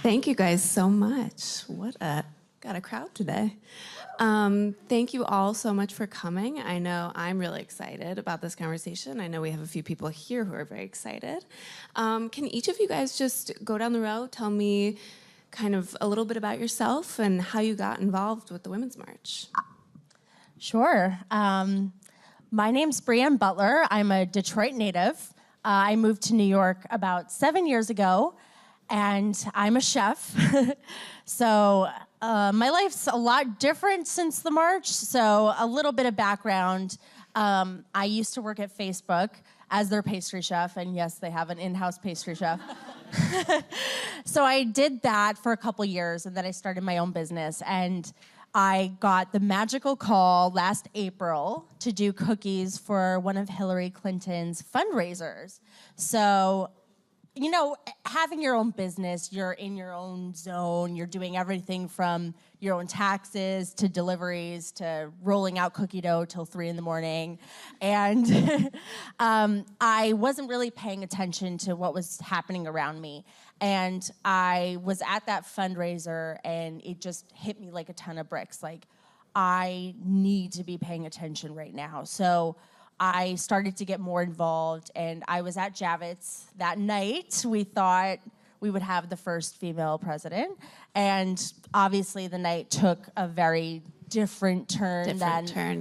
Thank you guys so much. Got a crowd today. Thank you all so much for coming. I know I'm really excited about this conversation. I know we have a few people here who are very excited. Can each of you guys just go down the row, tell me kind of a little bit about yourself and how you got involved with the Women's March? Sure. My name's Brianne Butler. I'm a Detroit native. I moved to New York about 7 years ago, and I'm a chef. So my life's a lot different since the march. So a little bit of background. I used to work at Facebook as their pastry chef, and yes, they have an in-house pastry chef. So I did that for a couple years, and then I started my own business, and I got the magical call last April to do cookies for one of Hillary Clinton's fundraisers. So, you know, having your own business, you're in your own zone, you're doing everything from your own taxes to deliveries to rolling out cookie dough till 3 a.m. And I wasn't really paying attention to what was happening around me. And I was at that fundraiser and it just hit me like a ton of bricks. Like, I need to be paying attention right now. So I started to get more involved, and I was at Javits that night. We thought we would have the first female president, and obviously the night took a very different turn.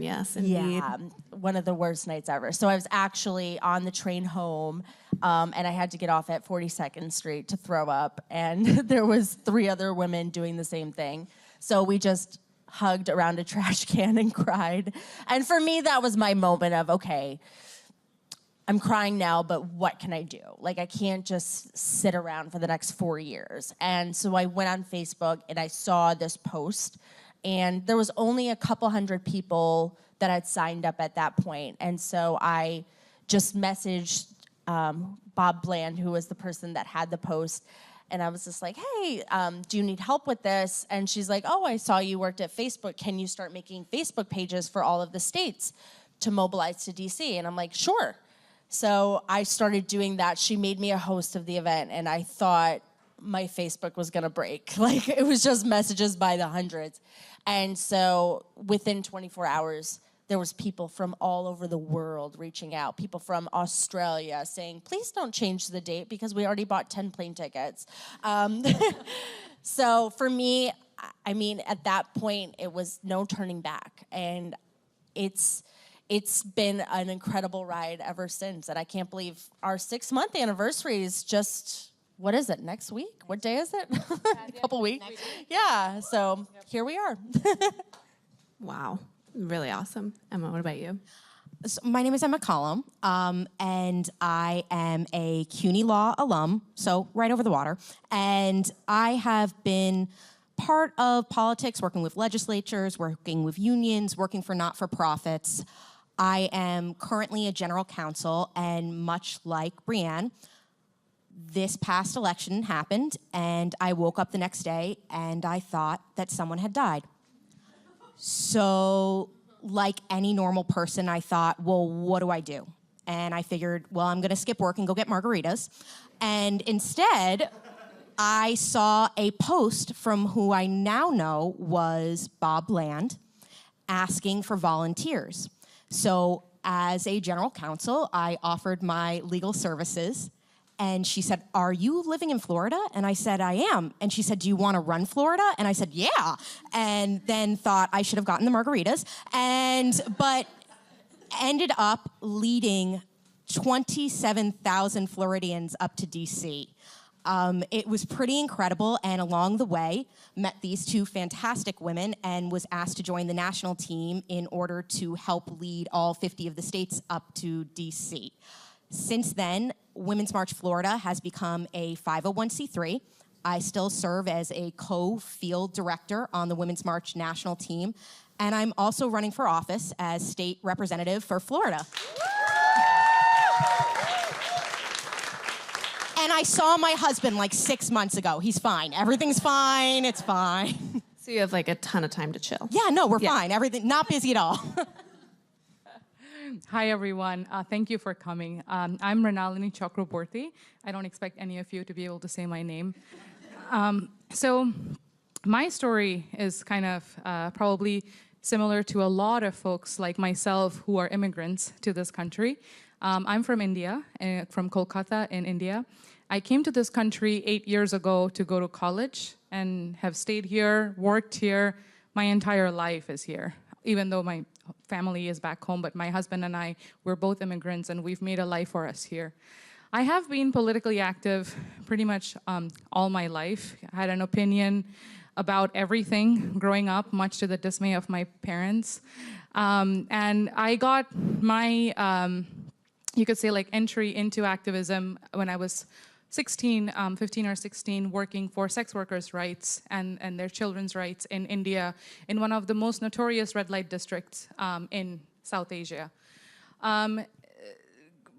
Yes, indeed. Yeah, one of the worst nights ever. So I was actually on the train home, and I had to get off at 42nd Street to throw up, and there was 3 other women doing the same thing. So we just hugged around a trash can and cried. And for me, that was my moment of, okay, I'm crying now, but what can I do? Like, I can't just sit around for the next 4 years. And so I went on Facebook and I saw this post, and there was only a couple hundred people that had signed up at that point. And so I just messaged Bob Bland, who was the person that had the post, and I was just like, hey, do you need help with this? And she's like, oh, I saw you worked at Facebook. Can you start making Facebook pages for all of the states to mobilize to DC? And I'm like, sure. So I started doing that. She made me a host of the event, and I thought my Facebook was gonna break. Like, it was just messages by the hundreds. And so within 24 hours, there was people from all over the world reaching out, people from Australia saying, please don't change the date because we already bought 10 plane tickets. So for me, I mean, at that point, it was no turning back. And it's been an incredible ride ever since. And I can't believe our 6-month anniversary is just, what is it, next week? What day is it? A couple weeks? Yeah, so here we are. Wow. Really awesome. Emma, what about you? So my name is Emma Collum, and I am a CUNY Law alum, so right over the water. And I have been part of politics, working with legislatures, working with unions, working for not-for-profits. I am currently a general counsel, and much like Brianne, this past election happened, and I woke up the next day, and I thought that someone had died. So, like any normal person, I thought, well, what do I do? And I figured, well, I'm gonna skip work and go get margaritas. And instead, I saw a post from who I now know was Bob Bland asking for volunteers. So as a general counsel, I offered my legal services. And she said, are you living in Florida? And I said, I am. And she said, do you want to run Florida? And I said, yeah. And then thought I should have gotten the margaritas. But ended up leading 27,000 Floridians up to DC. It was pretty incredible, and along the way, met these 2 fantastic women and was asked to join the national team in order to help lead all 50 of the states up to DC. Since then, Women's March Florida has become a 501c3. I still serve as a co-field director on the Women's March national team, and I'm also running for office as state representative for Florida. And I saw my husband like 6 months ago. He's fine. Everything's fine. It's fine. So you have like a ton of time to chill. Yeah, no, we're fine. Everything, not busy at all. Hi, everyone. Thank you for coming. I'm Renalini Chakraborty. I don't expect any of you to be able to say my name. So my story is kind of probably similar to a lot of folks like myself who are immigrants to this country. I'm from India, from Kolkata in India. I came to this country 8 years ago to go to college and have stayed here, worked here. My entire life is here, even though my family is back home, but my husband and I, we're both immigrants and we've made a life for us here. I have been politically active pretty much all my life. I had an opinion about everything growing up, much to the dismay of my parents. And I got my, you could say like entry into activism when I was 15 or 16, working for sex workers' rights and their children's rights in India, in one of the most notorious red light districts in South Asia.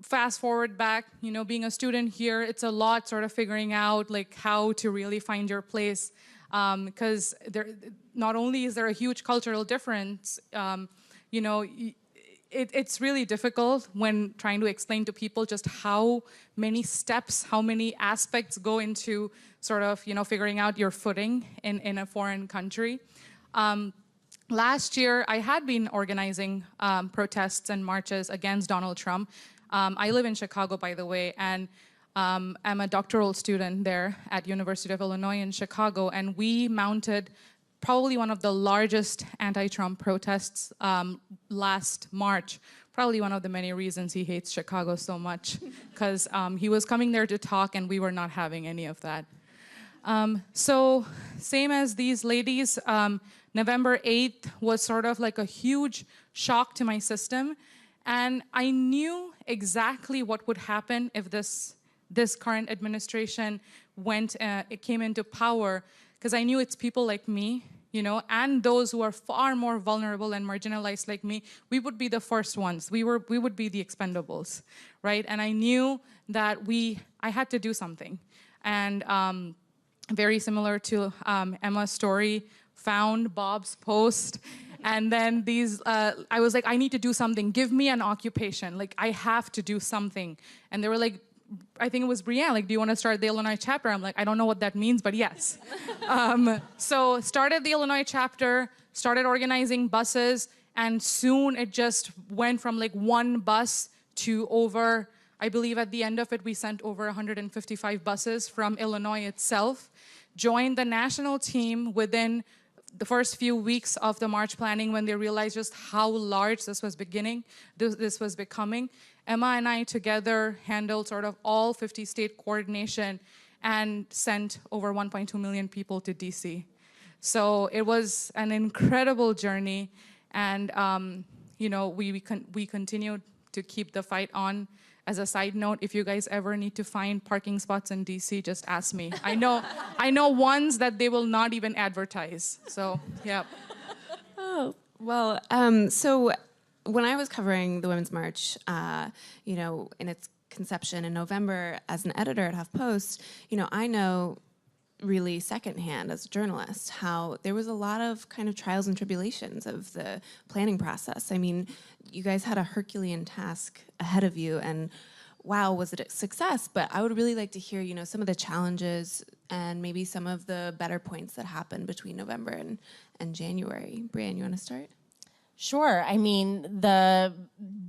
Fast forward back, being a student here, it's a lot sort of figuring out like how to really find your place, because not only is there a huge cultural difference, it's really difficult when trying to explain to people just how many steps, how many aspects go into sort of, figuring out your footing in a foreign country. Last year, I had been organizing protests and marches against Donald Trump. I live in Chicago, by the way, and I'm a doctoral student there at University of Illinois in Chicago, and we mounted probably one of the largest anti-Trump protests last March. Probably one of the many reasons he hates Chicago so much, because he was coming there to talk and we were not having any of that. So same as these ladies, November 8th was sort of like a huge shock to my system. And I knew exactly what would happen if this current administration it came into power, because I knew it's people like me, and those who are far more vulnerable and marginalized like me, we would be the first ones. We would be the expendables, right? And I knew that I had to do something. And very similar to Emma's story, found Bob's post. And then I was like, I need to do something. Give me an occupation. Like, I have to do something. And they were like, I think it was Brianne, like, do you want to start the Illinois chapter? I'm like, I don't know what that means, but yes. So started the Illinois chapter, started organizing buses, and soon it just went from like one bus to over, I believe at the end of it, we sent over 155 buses from Illinois itself. Joined the national team within the first few weeks of the march planning when they realized just how large this was becoming. Emma and I together handled sort of all 50 state coordination and sent over 1.2 million people to DC. So it was an incredible journey, and we continued to keep the fight on. As a side note, if you guys ever need to find parking spots in DC, just ask me. I know ones that they will not even advertise. So, yeah. Oh, well, so when I was covering the Women's March, in its conception in November as an editor at HuffPost, I know really secondhand as a journalist how there was a lot of kind of trials and tribulations of the planning process. I mean, you guys had a Herculean task ahead of you, and wow, was it a success? But I would really like to hear, some of the challenges and maybe some of the better points that happened between November and January. Brianne, you want to start? Sure. I mean, the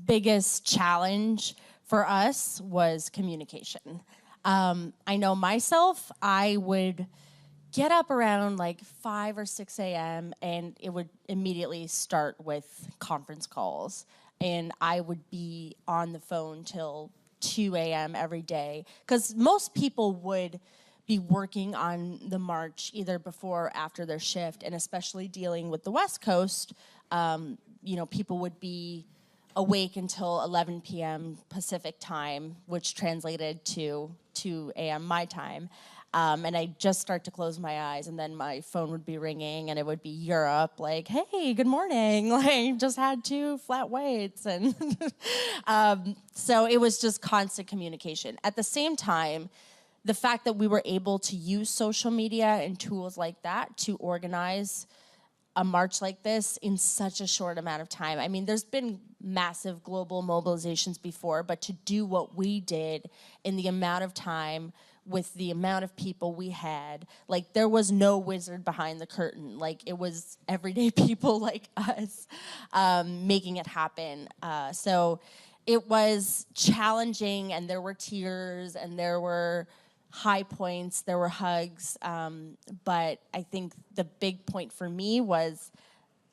biggest challenge for us was communication. I know myself, I would get up around like 5 or 6 a.m. and it would immediately start with conference calls. And I would be on the phone till 2 a.m. every day. Because most people would be working on the march either before or after their shift, and especially dealing with the West Coast, people would be awake until 11 p.m. Pacific time, which translated to 2 a.m. my time. And I'd just start to close my eyes, and then my phone would be ringing, and it would be Europe, like, hey, good morning, like, just had 2 flat whites. And so it was just constant communication. At the same time, the fact that we were able to use social media and tools like that to organize a march like this in such a short amount of time. I mean, there's been massive global mobilizations before, but to do what we did in the amount of time with the amount of people we had. Like, there was no wizard behind the curtain. Like, it was everyday people like us making it happen. So it was challenging, and there were tears, and there were high points, there were hugs. But I think the big point for me was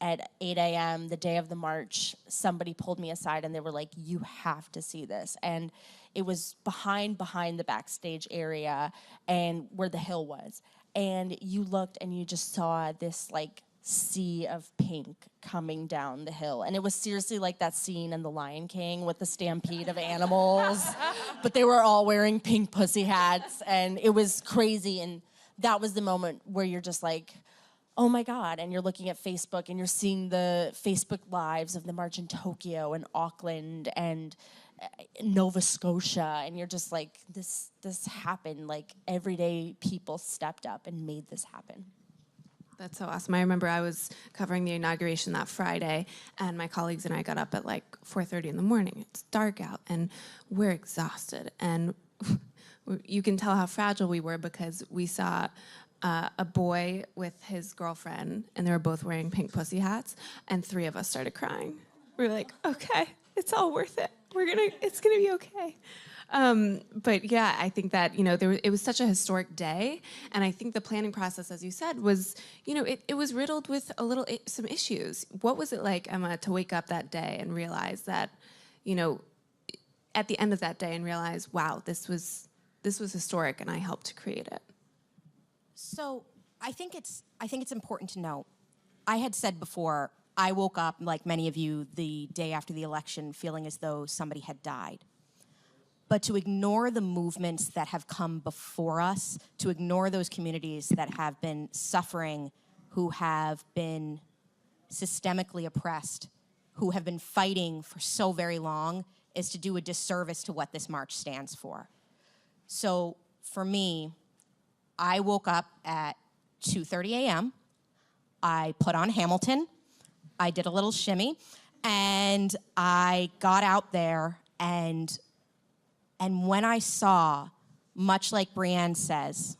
at 8 a.m., the day of the march, somebody pulled me aside and they were like, you have to see this. And it was behind the backstage area and where the hill was. And you looked and you just saw this like sea of pink coming down the hill. And it was seriously like that scene in The Lion King with the stampede of animals. But they were all wearing pink pussy hats, and it was crazy. And that was the moment where you're just like, oh my God, and you're looking at Facebook and you're seeing the Facebook lives of the march in Tokyo and Auckland and Nova Scotia, and you're just like, this happened. Like, everyday people stepped up and made this happen. That's so awesome. I remember I was covering the inauguration that Friday, and my colleagues and I got up at like 4:30 in the morning. It's dark out, and we're exhausted. And you can tell how fragile we were because we saw a boy with his girlfriend, and they were both wearing pink pussy hats, and 3 of us started crying. We were like, okay, it's all worth it. It's gonna be okay. But yeah, I think that, it was such a historic day, and I think the planning process, as you said, was, it was riddled with some issues. What was it like, Emma, to wake up that day and realize that, at the end of that day and realize, wow, this was historic, and I helped to create it? So I think it's important to note, I had said before, I woke up, like many of you, the day after the election feeling as though somebody had died. But to ignore the movements that have come before us, to ignore those communities that have been suffering, who have been systemically oppressed, who have been fighting for so very long, is to do a disservice to what this march stands for. So for me, I woke up at 2:30 a.m. I put on Hamilton. I did a little shimmy, and I got out there, and when I saw, much like Brianne says,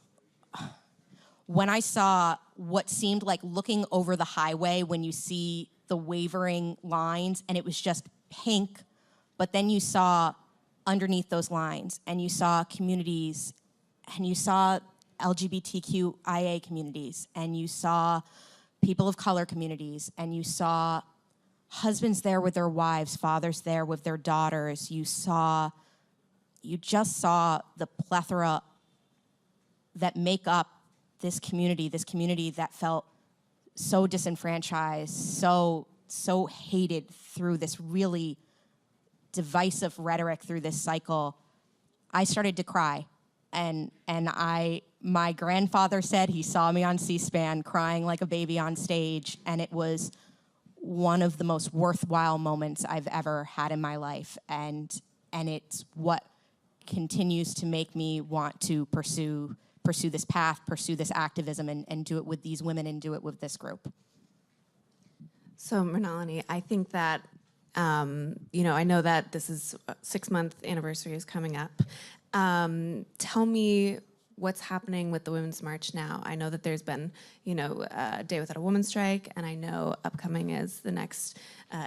when I saw what seemed like looking over the highway when you see the wavering lines, and it was just pink, but then you saw underneath those lines, and you saw communities, and you saw LGBTQIA communities, and you saw people of color communities, and you saw husbands there with their wives, fathers there with their daughters. You just saw the plethora that make up this community that felt so disenfranchised, so hated through this really divisive rhetoric through this cycle. I started to cry. And my grandfather said he saw me on C-SPAN crying like a baby on stage, and it was one of the most worthwhile moments I've ever had in my life. And it's what continues to make me want to pursue this path, pursue this activism, and do it with these women and do it with this group. So Mrinalini, I think that, I know that this is 6-month anniversary is coming up. Tell me what's happening with the Women's March now. I know that there's been, a Day Without a Woman strike, and I know upcoming is the next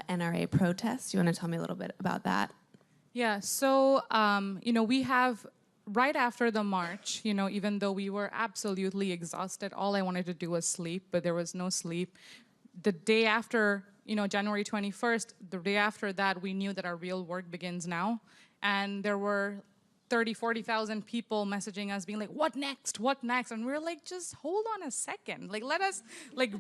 NRA protest. You want to tell me a little bit about that? Yeah, so, we have, right after the march, even though we were absolutely exhausted, all I wanted to do was sleep, but there was no sleep. The day after, January 21st, the day after that, we knew that our real work begins now. And there were 30, 40,000 people messaging us being like, what next? What next? And we're like, just hold on a second. Like, let us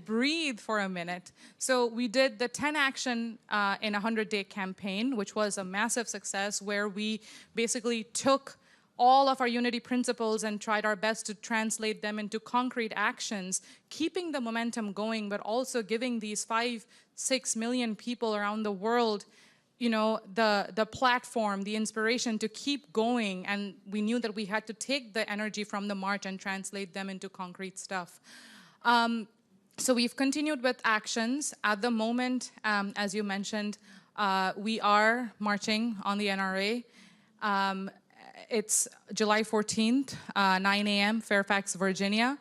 breathe for a minute. So we did the 10 action in a 100-day campaign, which was a massive success, where we basically took all of our unity principles and tried our best to translate them into concrete actions, keeping the momentum going, but also giving these 5-6 million people around the world the platform, the inspiration to keep going. And we knew that we had to take the energy from the march and translate them into concrete stuff. So we've continued with actions. At the moment, as you mentioned, we are marching on the NRA. it's July 14th, 9 a.m., Fairfax, Virginia.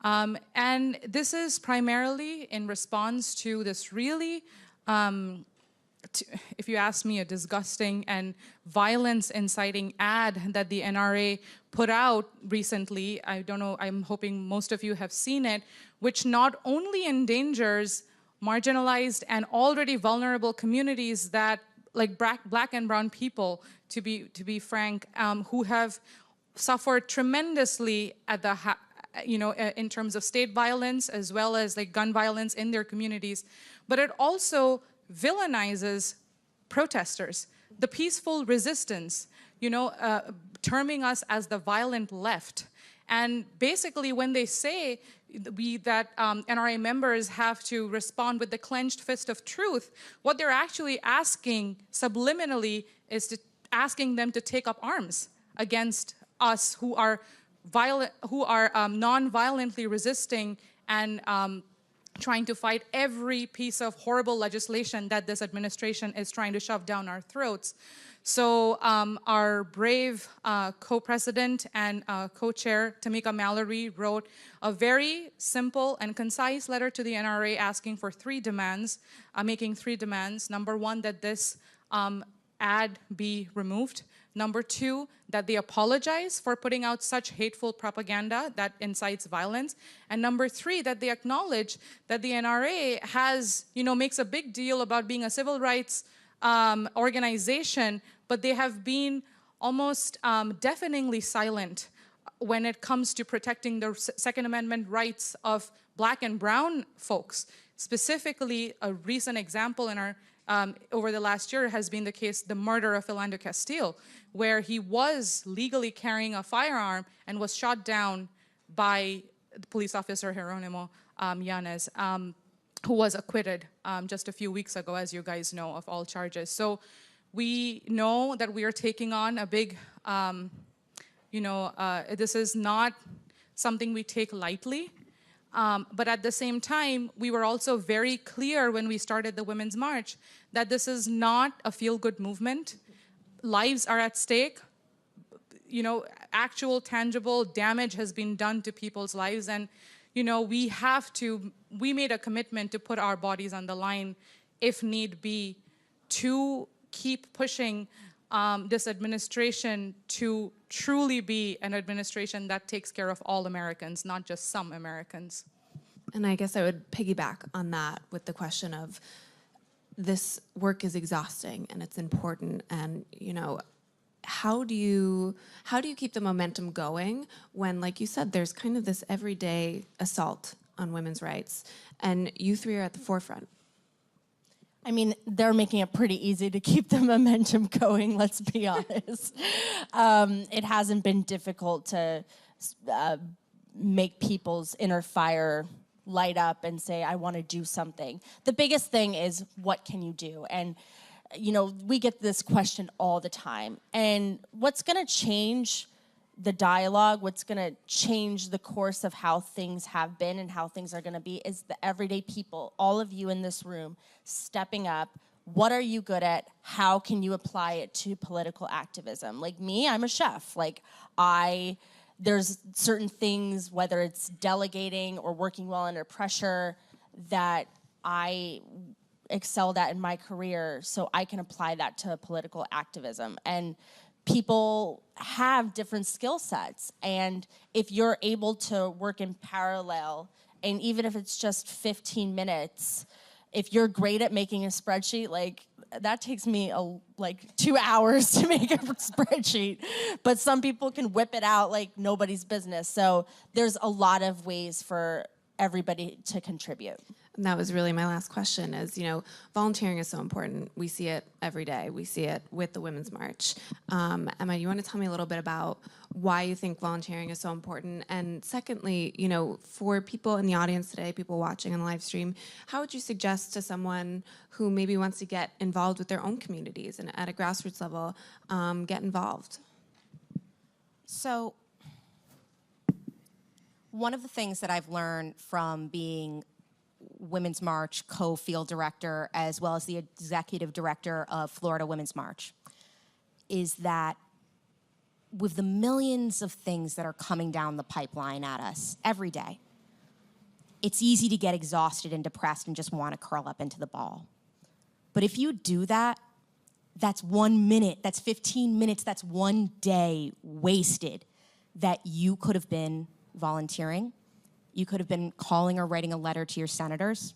And this is primarily in response to this really, if you ask me, a disgusting and violence-inciting ad that the NRA put out recently. I don't know, I'm hoping most of you have seen it, which not only endangers marginalized and already vulnerable communities that, like black and brown people, to be frank, who have suffered tremendously at the in terms of state violence as well as like gun violence in their communities, but it also villainizes protesters, the peaceful resistance, terming us as the violent left. And basically when they say that NRA members have to respond with the clenched fist of truth, what they're actually asking subliminally is asking them to take up arms against us who are non-violently resisting and trying to fight every piece of horrible legislation that this administration is trying to shove down our throats. So our brave co-president and co-chair, Tamika Mallory, wrote a very simple and concise letter to the NRA asking for three demands, making three demands. Number one, that this ad be removed. Number two, that they apologize for putting out such hateful propaganda that incites violence. And number three, that they acknowledge that the NRA makes a big deal about being a civil rights organization, but they have been almost deafeningly silent when it comes to protecting the Second Amendment rights of Black and brown folks. Specifically, a recent example in our over the last year has been the case, the murder of Philando Castile, where he was legally carrying a firearm and was shot down by the police officer Jeronimo Yanez, who was acquitted just a few weeks ago, as you guys know, of all charges. So we know that we are taking on a big, this is not something we take lightly. But at the same time, we were also very clear when we started the Women's March that this is not a feel-good movement. Lives are at stake. Actual tangible damage has been done to people's lives. And, we made a commitment to put our bodies on the line, if need be, to keep pushing this administration to truly be an administration that takes care of all Americans, not just some Americans. And I guess I would piggyback on that with the question of this work is exhausting and it's important, and how do you keep the momentum going when, like you said, there's kind of this everyday assault on women's rights, and you three are at the forefront? I mean, they're making it pretty easy to keep the momentum going, let's be honest. It hasn't been difficult to make people's inner fire light up and say, I want to do something. The biggest thing is, what can you do? And, we get this question all the time. And what's going to change the dialogue, what's going to change the course of how things have been and how things are going to be, is the everyday people, all of you in this room, stepping up. What are you good at? How can you apply it to political activism? Like me, I'm a chef. There's certain things, whether it's delegating or working well under pressure, that I excelled at in my career, so I can apply that to political activism. And people have different skill sets, and if you're able to work in parallel, and even if it's just 15 minutes, if you're great at making a spreadsheet, that takes me 2 hours to make a spreadsheet, but some people can whip it out like nobody's business. So there's a lot of ways for everybody to contribute. And that was really my last question is, volunteering is so important. We see it every day. We see it with the Women's March. Emma, you want to tell me a little bit about why you think volunteering is so important? And secondly, for people in the audience today, people watching on the live stream, how would you suggest to someone who maybe wants to get involved with their own communities and at a grassroots level, get involved? So one of the things that I've learned from being Women's March co-field director as well as the executive director of Florida Women's March is that with the millions of things that are coming down the pipeline at us every day, it's easy to get exhausted and depressed and just want to curl up into the ball. But if you do that, that's 1 minute, that's 15 minutes, that's one day wasted that you could have been volunteering. You could have been calling or writing a letter to your senators.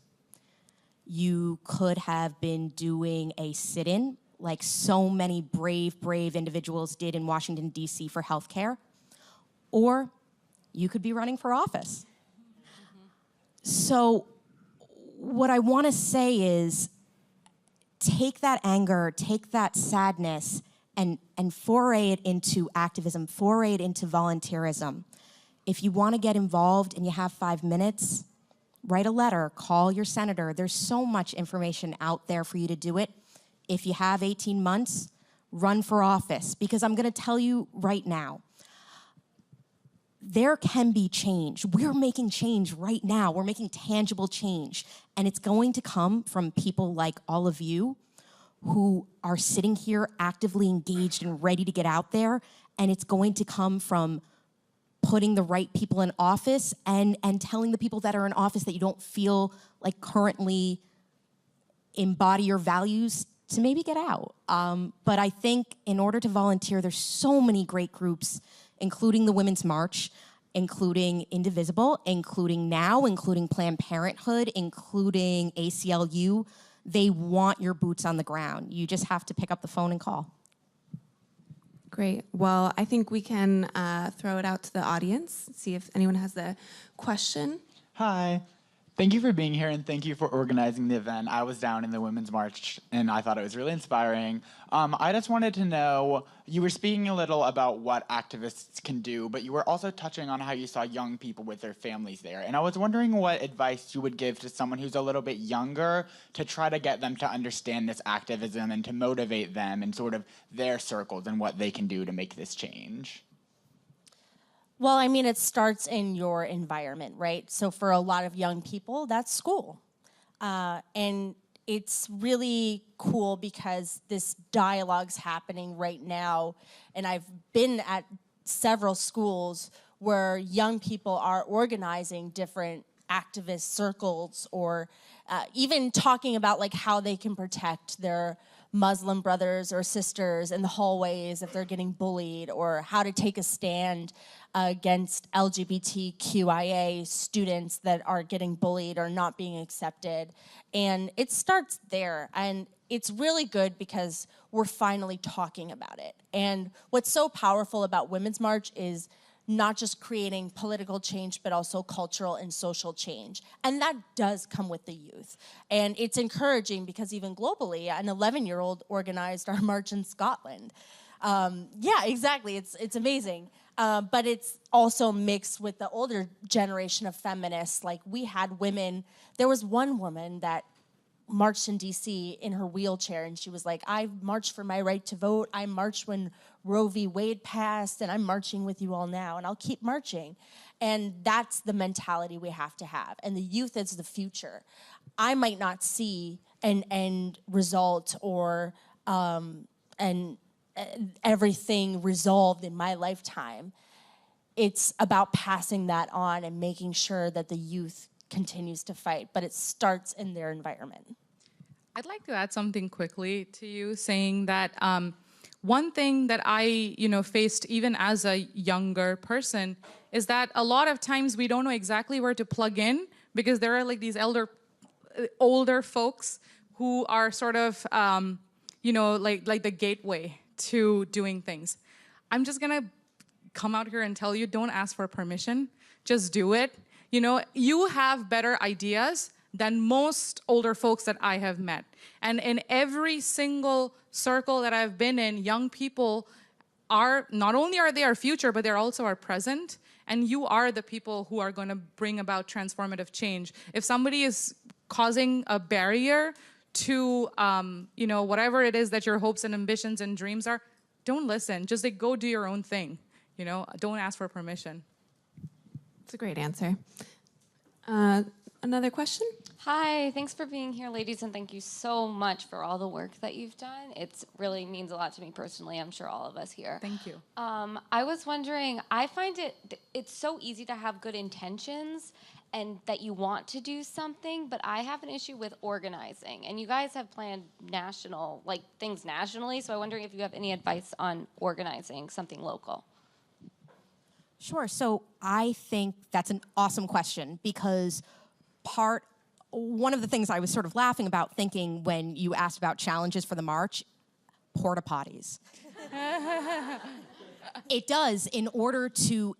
You could have been doing a sit-in like so many brave individuals did in Washington, D.C. for healthcare. Or you could be running for office. So what I want to say is take that anger, take that sadness, and foray it into activism, foray it into volunteerism. If you want to get involved and you have 5 minutes, write a letter, call your senator. There's so much information out there for you to do it. If you have 18 months, run for office. Because I'm going to tell you right now, there can be change. We're making change right now. We're making tangible change. And it's going to come from people like all of you who are sitting here actively engaged and ready to get out there. And it's going to come from putting the right people in office and telling the people that are in office that you don't feel like currently embody your values to maybe get out. But I think in order to volunteer, there's so many great groups, including the Women's March, including Indivisible, including NOW, including Planned Parenthood, including ACLU. They want your boots on the ground. You just have to pick up the phone and call. Great. Well, I think we can throw it out to the audience, see if anyone has a question. Hi. Thank you for being here, and thank you for organizing the event. I was down in the Women's March, and I thought it was really inspiring. I just wanted to know, you were speaking a little about what activists can do, but you were also touching on how you saw young people with their families there. And I was wondering what advice you would give to someone who's a little bit younger to try to get them to understand this activism and to motivate them in sort of their circles and what they can do to make this change. Well, I mean, it starts in your environment, right? So for a lot of young people, that's school. And it's really cool because this dialogue's happening right now. And I've been at several schools where young people are organizing different activist circles or even talking about like how they can protect their Muslim brothers or sisters in the hallways if they're getting bullied, or how to take a stand against LGBTQIA students that are getting bullied or not being accepted. And it starts there. And it's really good because we're finally talking about it. And what's so powerful about Women's March is not just creating political change, but also cultural and social change. And that does come with the youth. And it's encouraging because even globally, an 11-year-old organized our march in Scotland. Yeah, exactly, it's amazing. But it's also mixed with the older generation of feminists. Like we had women, there was one woman that marched in DC in her wheelchair, and she was like, I marched for my right to vote. I marched when Roe v. Wade passed, and I'm marching with you all now, and I'll keep marching. And that's the mentality we have to have. And the youth is the future. I might not see an end result or everything resolved in my lifetime. It's about passing that on and making sure that the youth continues to fight, but it starts in their environment. I'd like to add something quickly to you, saying that one thing that I faced even as a younger person is that a lot of times we don't know exactly where to plug in because there are like these older folks who are sort of like the gateway to doing things. I'm just gonna come out here and tell you, don't ask for permission, just do it. You have better ideas than most older folks that I have met. And in every single circle that I've been in, young people are, not only are they our future, but they're also our present. And you are the people who are gonna bring about transformative change. If somebody is causing a barrier to whatever it is that your hopes and ambitions and dreams are, don't listen, just like go do your own thing. Don't ask for permission. That's a great answer. Another question? Hi, thanks for being here, ladies, and thank you so much for all the work that you've done. It really means a lot to me personally. I'm sure all of us here. Thank you. I was wondering, I find it's so easy to have good intentions and that you want to do something, but I have an issue with organizing. And you guys have planned things nationally, so I'm wondering if you have any advice on organizing something local. Sure. So I think that's an awesome question because one of the things I was sort of laughing about thinking when you asked about challenges for the march, porta potties. It does. In order to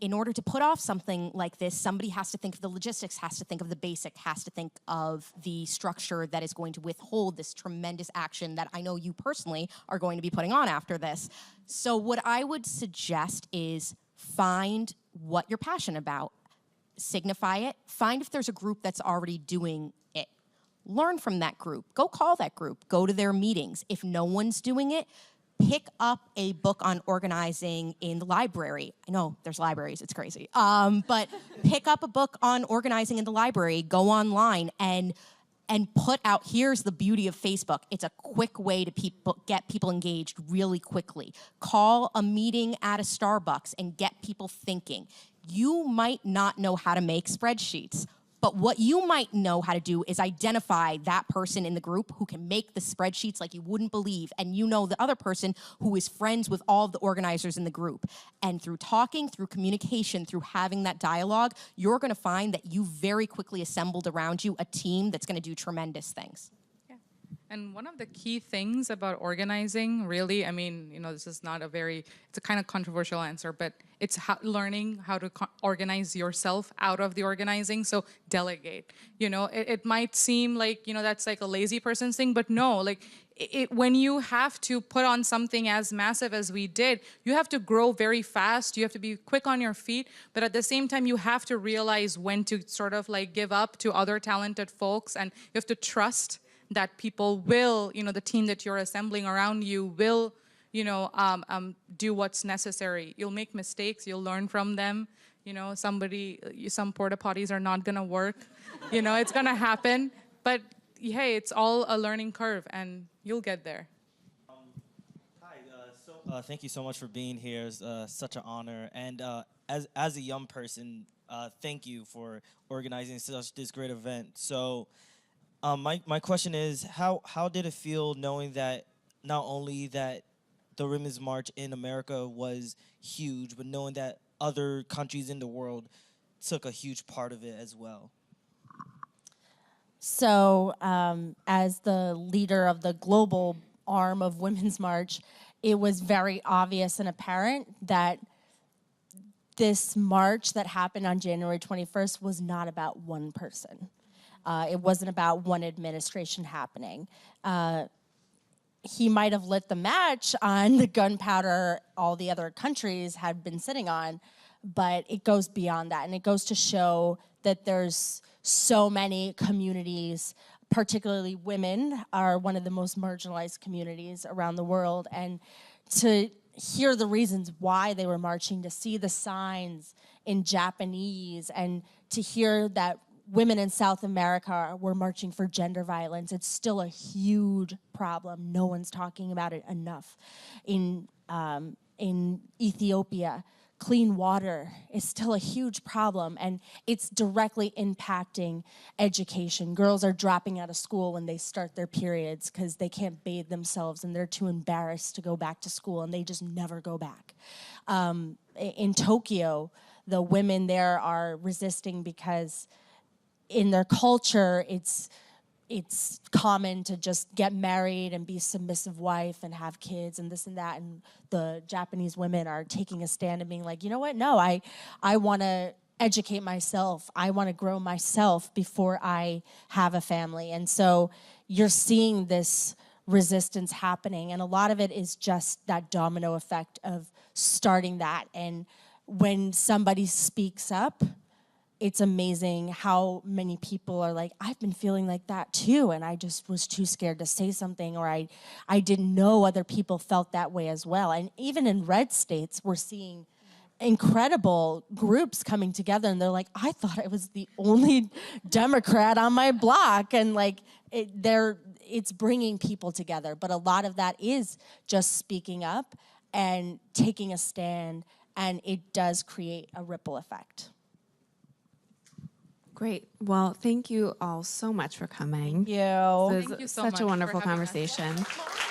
put off something like this, somebody has to think of the logistics, has to think of the basic, has to think of the structure that is going to withhold this tremendous action that I know you personally are going to be putting on after this. So what I would suggest is find what you're passionate about, signify it, find if there's a group that's already doing it. Learn from that group. Go call that group. Go to their meetings. If no one's doing it, pick up a book on organizing in the library. I know there's libraries, it's crazy. But pick up a book on organizing in the library, go online and put out, here's the beauty of Facebook. It's a quick way to get people engaged really quickly. Call a meeting at a Starbucks and get people thinking. You might not know how to make spreadsheets, but what you might know how to do is identify that person in the group who can make the spreadsheets like you wouldn't believe, and you know the other person who is friends with all of the organizers in the group. And through talking, through communication, through having that dialogue, you're gonna find that you very quickly assembled around you a team that's gonna do tremendous things. And one of the key things about organizing, really, I mean, this is not it's a kind of controversial answer, but it's learning how to organize yourself out of the organizing. So delegate. It might seem like, that's like a lazy person's thing, but no, when you have to put on something as massive as we did, you have to grow very fast. You have to be quick on your feet, but at the same time, you have to realize when to sort of give up to other talented folks, and you have to trust that people will, the team that you're assembling around you will, do what's necessary. You'll make mistakes, you'll learn from them. Some porta potties are not gonna work. It's gonna happen. But hey, it's all a learning curve and you'll get there. Hi, thank you so much for being here. It's such an honor. And as a young person, thank you for organizing this great event. So my question is, how did it feel knowing that not only that the Women's March in America was huge, but knowing that other countries in the world took a huge part of it as well? So as the leader of the global arm of Women's March, it was very obvious and apparent that this march that happened on January 21st was not about one person. It wasn't about one administration happening. He might have lit the match on the gunpowder all the other countries had been sitting on, but it goes beyond that. And it goes to show that there's so many communities, particularly women are one of the most marginalized communities around the world. And to hear the reasons why they were marching, to see the signs in Japanese, and to hear that women in South America were marching for gender violence. It's still a huge problem. No one's talking about it enough. In Ethiopia, clean water is still a huge problem, and it's directly impacting education. Girls are dropping out of school when they start their periods because they can't bathe themselves and they're too embarrassed to go back to school, and they just never go back. In Tokyo, the women there are resisting because in their culture, it's common to just get married and be a submissive wife and have kids and this and that. And the Japanese women are taking a stand and being like, you know what? No, I want to educate myself. I want to grow myself before I have a family. And so you're seeing this resistance happening. And a lot of it is just that domino effect of starting that. And when somebody speaks up, it's amazing how many people are like, I've been feeling like that too, and I just was too scared to say something, or I didn't know other people felt that way as well. And even in red states, we're seeing incredible groups coming together, and they're like, I thought I was the only Democrat on my block, and like it's bringing people together. But a lot of that is just speaking up and taking a stand, and it does create a ripple effect. Great. Well, thank you all so much for coming. Thank you. This Thank you was so such much a for wonderful having us. conversation.